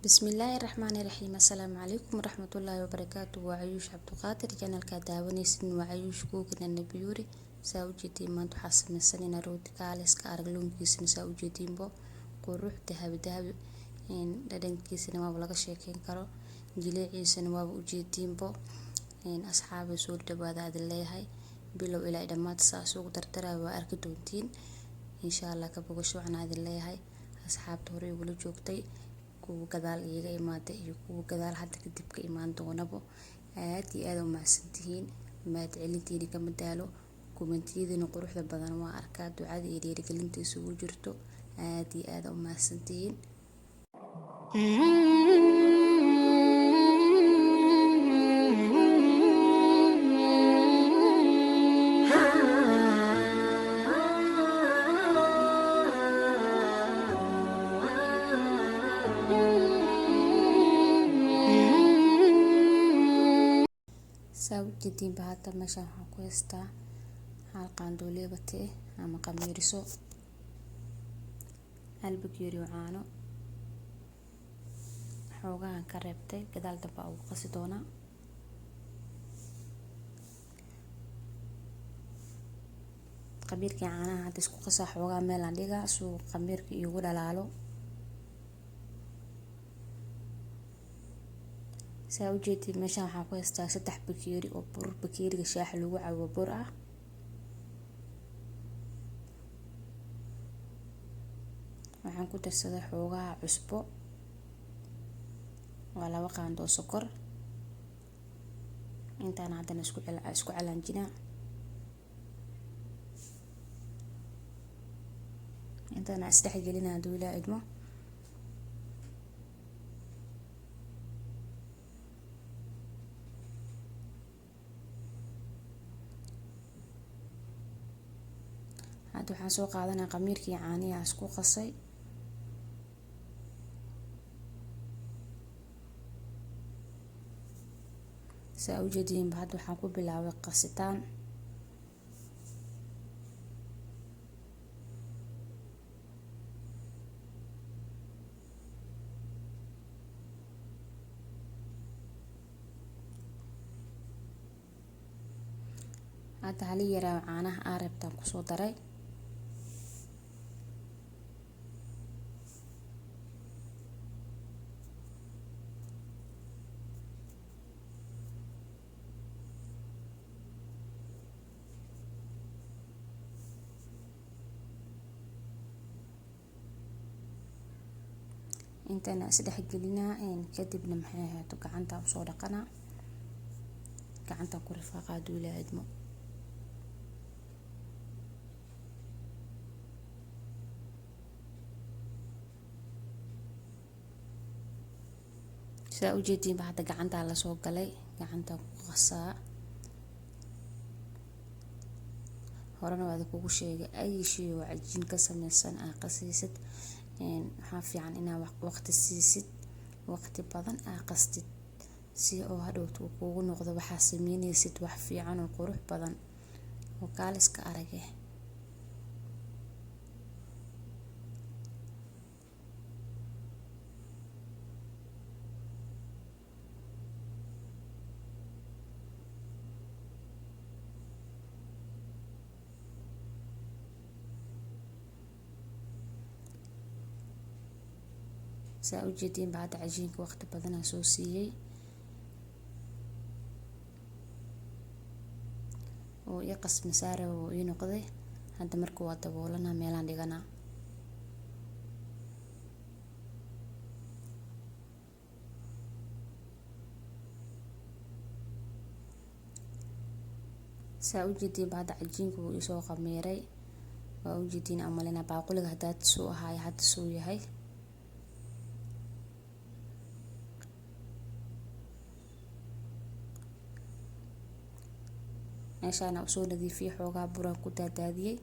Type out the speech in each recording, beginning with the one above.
بسم الله الرحمن الرحيم. السلام عليكم ورحمة الله وبركاته. وعيوش عبد القادر جنال كداوني سن وعيوش كوكنا النبيوري ساوجتي ما تحس من سنين رود كالس كارلون كيسن ساوجتي بو قروح ذهب إن ددن كيسن ما بلغ شيكين كرو جليعي سن وجتي بو إن أصحاب سور دبادة الله هاي بلو إلى إدمات ساسوق ترترى وأركدونتين إن شاء الله كبوشوا عن هذا الله هاي أصحاب توري ولو جوكتي kuwa gadaal iyaga imaada iyo kuwa gadaal hadda kadib ka imaan doonabo aad iyo aad u mahadsantihiin mahad celintiina kama daalo kumentiyadiina quruxda badan waa arkaa ducada iyo dhiirigelinta isugu jirto aad iyo aad u mahadsantihiin ساوجتين بهذا مشان حكوستا حلقان دولي بتي أما قميرسو البكيري وعانو حوغان كربتي كدال دبا وقصدونا قميركي عانا هادسكو قصا حوغان ميلان ديغا سو قميركي يقول لالو ساوجتي مشان حكوستا 3 بكيري oo bur bakeeriga shaax lagu cabo bur ah waxaan ku darsaday xoogaa cusbo waa 2 qaando sokor intaan hadana isku calaanjina intaan isdhex gelinaa duula idmo waxaan soo qaadanaa qamiirkii caaniya isku qasay saa u jeedin baad waxaan ku bilaabay qasitaan hadda hal yaraa caanaha aarabtaan ku soo daray intana isdhex gelinaa kadibna maxay ahaato gacanta u soo dhaqana gacanta ku rifaaqa duula idmo saa u jeedin baad gacanta la soo galay gacanta ku qasaa horena waad kugu sheegay ay shay oo cajiin ka samaysan qasiisad waxaa fiican inaa waqti siisid waqti badan qastid si oo hadhowto kuugu noqdo waxa sameynaysid wax fiican oo qurux badan oo kaaliska arage saa u jeedin baad cajiinka waqti badan soo siiyay oo qasmi saare oo noqday hadda markuu waa daboolana meelaan dhigana saa u jeedin baad cajiinka uu soo qamiiray waa u jeedin amalina baaquliga hadaad soo ahay hadda soo yahay meeshaan u soo nadiifiyay xoogaa buraan ku daadadiyay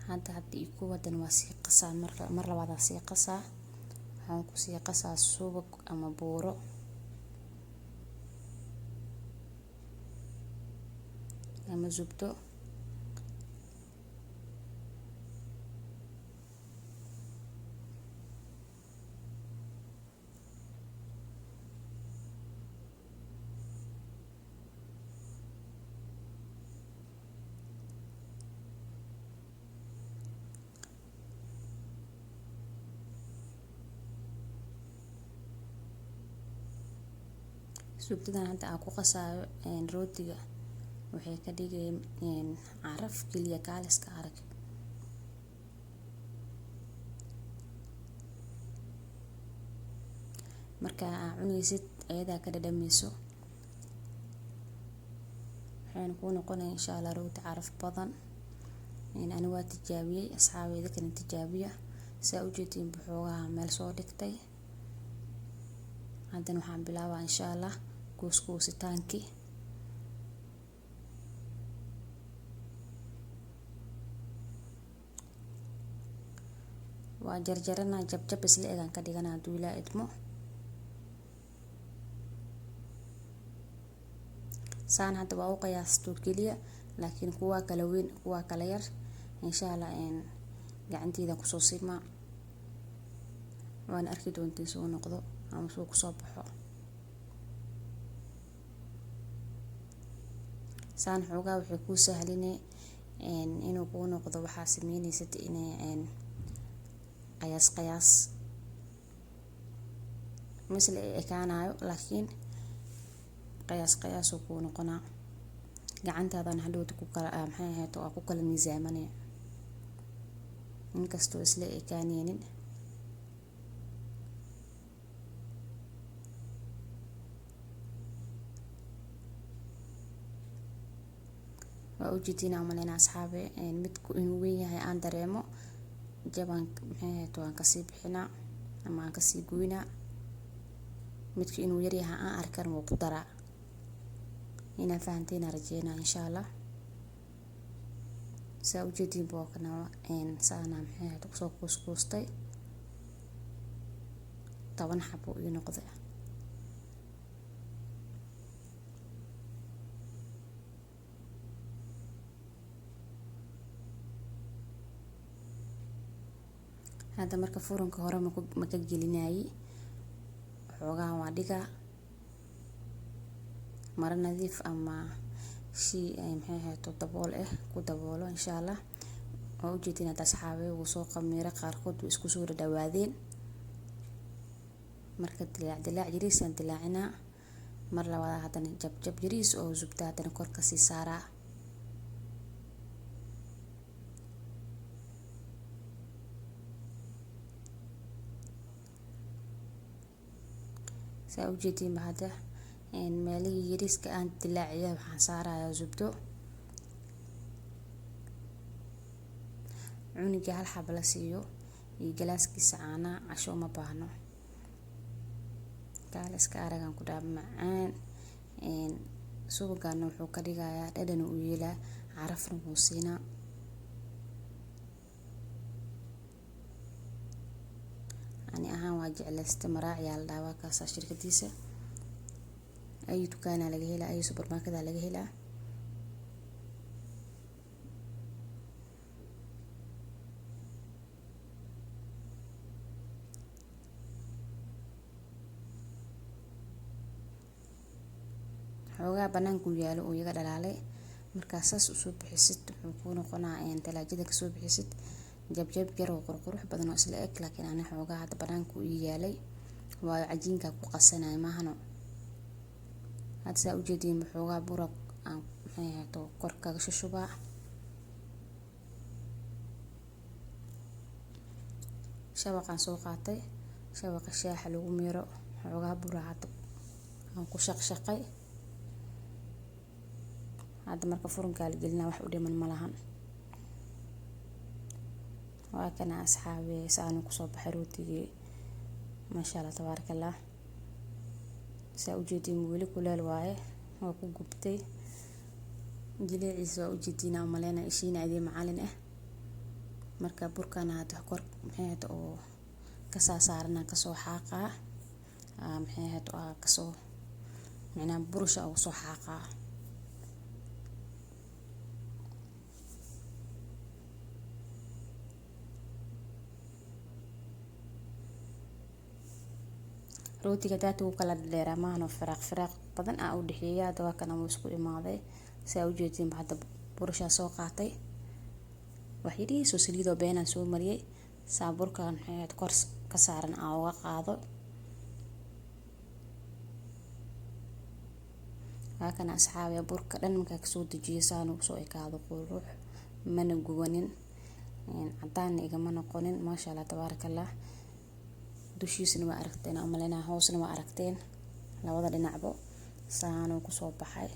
hadda ku wadan waa si qasaa mar labaad si qasaa waxaan ku sii qasaa subag ama buuro ama zubdo Zubdadan hadda aan ku qasayo rootiga waxay ka dhigay caraf kaliya kaaliska arag. Marka aad cunaysid ayadaa ka dhadhamayso waxayna kuu noqonaya insha Allah rooti caraf badan. Ani waa tijaabiyay, asxaabeyda kana tijaabiya. Saa u jeedin buxoogaha meel soo dhigtay. Haddana waxaan bilaabaa insha Allah kuuskuusitaankii. Waa jarjarana jab isla eegan ka dhigana hadduu Ilaa idmo. Saan hadda waa u qiyaasto kaliya laakiin kuwa kala weyn kuwa kala yar insha Allah gacanteyda ku soo sima waan arki doontiin soo noqdo ama soo ku soo baxo. Saan xoogaa waxay ku sahlinay inuu ku noqdo waxa sameynaysid inay qiyaas misla ekaanayo laakiin qiyaas ku noqona gacantaadana hadhowtu ku kala ku kala miisaamanay inkastoo isla ekaanaynin. waa u jeedina amalena asxaabe midku inuu weyn yahay aan dareemo jaban waan ka sii bixina ama aan ka sii goyna. midku inuu yar yahay aan arkan wuu ku daraa. inaan fahanteen rajeyna insha Allah. saa u jeedin bookana saana ku soo kuuskuustay 10 xabo ii noqday. hadda marka furanka hore ma ka gelinayay xoogaa waa dhiga mara nadiif ama dabool ku daboolo insha Allah. waa u jeedin hadda asxaabe wuu soo qamiira qaarkood isku soo dhawaadeen. marka dilaac yariis aan dilaacina mar labaad haddana jab yariis oo zubda haddana kor ka sii saaraa. saa u jeedin hadda meelihii yariiska aan dilaaciya waxaan saarayaa zubdo. cuniga hal xabo la siiyo iyo galaaskiisa caana casho ma baahno. kaaliska aragan ku dhaab macaan subagana wuxuu ka dhigayaa dhadhan u yeelaa carafna wuu siinaa. ani ahaan waa jeclaystay maraac yaa la dhaawaa kaasa shirkadiisa ay dukaana laga helaa ay supermarket laga helaa. xoogaa banaanku yaalo oo iyaga dhalaalay markaa saas u soo bixisid wuxuu ku noqonaa talaajada ka soo bixisid jab yar oo qurqurux badan oo isla eg laakiin ana xoogaa hadda banaanku ii yaalay waayo cajiinka ku qasanay maahano. hadda saa u jeedin xoogaa buraq aan kor kaga shubaa. shabaqaan soo qaatay shabaqa shaaxa lagu miiro xoogaa buraq hadda aan ku shaqshaqay. hadda marka furunka la gelina wax u dhiman malahan. waa kana asxaabe saanu ku soo baxay rootigii masha Allah tabarakallah. saa u jeedin weli kuleel waaye waa ku gubtay jiliciisa waa u jeedina amalena ishiina idin macalin marka burkana hadda kor oo ka saarana ka soo xaqaa ka soo burusha oo soo xaqaa. rootiga daata uu kala dheeraa maahno firaaq badan u dhaxeeya. hadda waa kana isku imaaday saa u jeedin hadda burusha soo qaatay wax yariis oo saliid oo beenan soo mariyay saa burkan kor ka saaran uga qaado. هاكنا أصحابي بركة لأن مكاك سود جيسان وسوي كادو قروح من جوانين يعني عطاني إجا من قونين ما شاء الله تبارك الله دوشيسن ما أركتين أما لنا هوسن ما أركتين لو وضع نعبو سانو كسوب بحي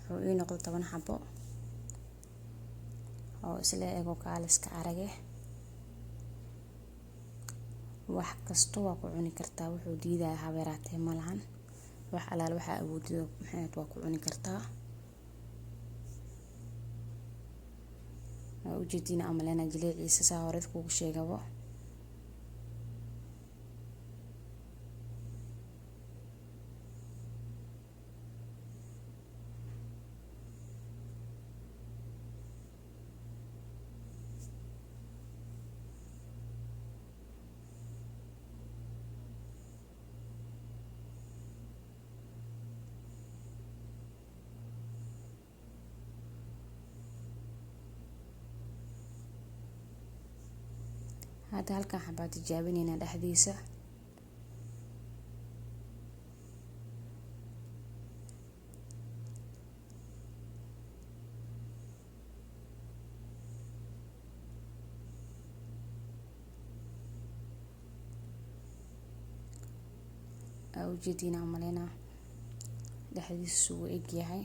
وحوي نقطة طبعا حبو أو إسلا إيجو كالس كعرقه wax kasto waa ku cuni kartaa wuxuu diidaa habeeraatee malahan wax alaal waxa awoodiyo maxaad waa ku cuni kartaa u jeedina amalena jileeciisa saa hore kuugu sheegabo هذا halkan xabaa tijaabinayna dhaxdiisa أو جدينا عملنا dhaxdiisa suu eg yahay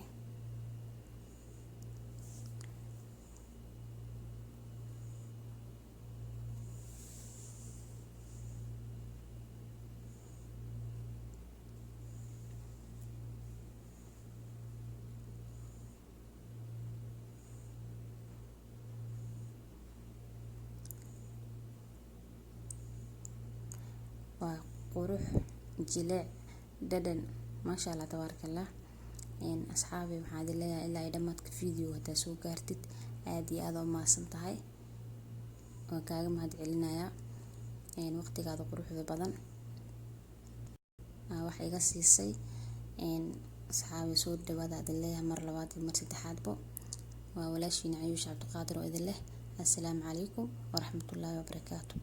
وقروح جلاء ددن ما شاء الله تبارك الله إن أصحابي محاد الله إلا إذا ما فيديو هتسوق كارتت عادي هذا ما سنتهاي وكاغ ما علينا يا إن وقت هذا قروح ذا بدن waxay iga siisay asxaabi soo dhawaada adleeyaha mar labaad iyo mar saddexaad bo waa walaashiina Ayuush Cabdiqaadir oo idin leh assalaamu calaykum waraxmatullaahi wabarakaatuh